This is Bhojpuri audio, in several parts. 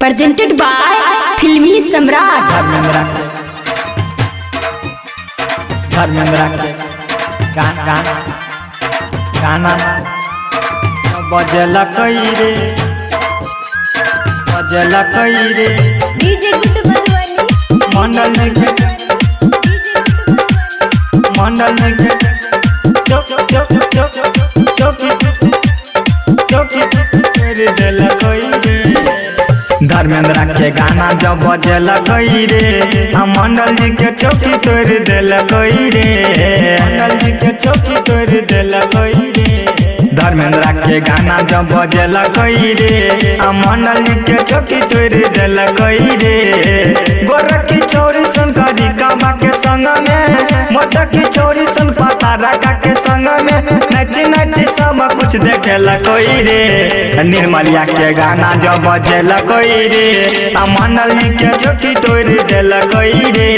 presented by फिल्मी सम्राट। धर्मेंद्र के गाना बजला कई रे डीजे गुड्डू मधुबनी मंडल के चौकी तेरे दिल कोई रे। धर्मेंद्र के गाना जब बजला कई रे मंडल जी के चौकी तोड़ दिल कोई रे। मंडल जी के चौकी तोड़ दिल कोई रे। धर्मेंद्र के गाना जब बजला कई रे मंडल जी के चौकी तोड़ दिल कोई रे। गोरख की छोरी सुन करी काबा के संग में, मोटा की छोरी सुन पता रखा के संग में, नची नची सब कुछ देखेला कोई रे। निर्मलिया के गाना जब बजेला कोई रे मंडल जी के चौकी तोड़ दिल कोई रे।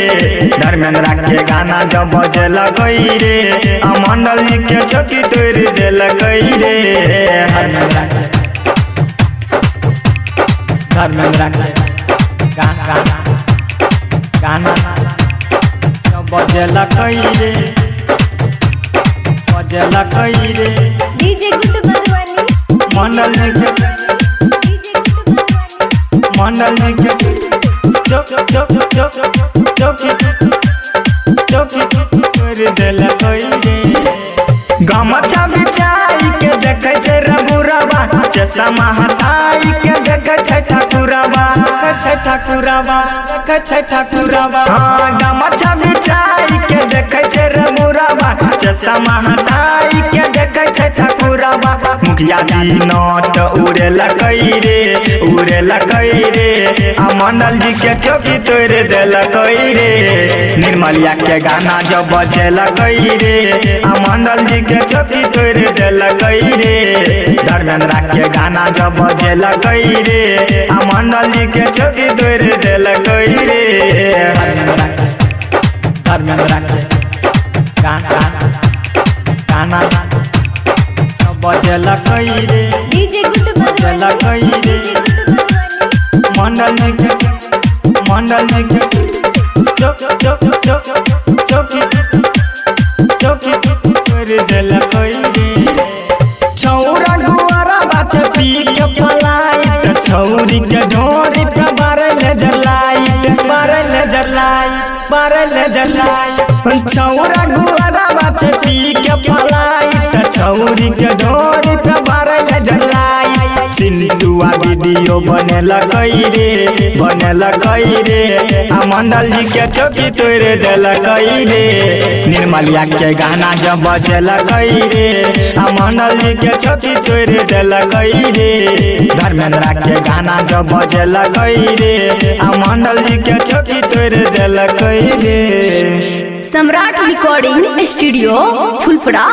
धर्मेंद्र के गाना जब बजेला कोई रे मंडल जी के चौकी तोड़ दिल कोई रे। धर्मेंद्र के गाना जब बजेला कोई रे डीजे गुड्डू मधुबनी मंडल जी के चौकी तोड़ दिल कोई रे। गमछा बिछाई के देखे छे रघुरावा, चश्मा हटाई के देखे छे ठाकुरावा। हाँ गमछा बिछाई के देखे छे रघुरावा, चश्मा हटाई के देखे छे ठाकुरावा। मुखिया जी नोट उड़ेला कई रे मंडल जी के चौकी तोड़ दिल कोई रे। निर्मलिया के गाना जब बजेला कई रे मंडल जी के चौकी तोड़ दिल कोई रे। धर्मेंद्र के गाना जब बजेला कई रे मंडल जी के चौकी तोड़ दिल कोई रे। धर्मेंद्र के गाना बजेला कई रे डीजे गुड्डू मधुबनी मंडल जी के चौकी तोड़ दिल कोई रे। छौरा गुआरा बात पी के पलाइत, छौरी के ढोरी पे बारल जलाइत। छौरा गुआरा बात पी के पलाइत, छौरी के ढोरी पे बारल जलाइत। सिंधुआ वीडियो बनेला कई रे मंडल जी के चौकी तोड़ दिल कई रे। निर्मलिया के गाना जब बजेला कई रे मंडल जी के चौकी तोड़ दिल कई रे। धर्मेंद्र के गाना जब बजेला कई रे मंडल जी के चौकी तोड़ दिल कई रे। सम्राट रिकॉर्डिंग स्टूडियो फुलपड़ा।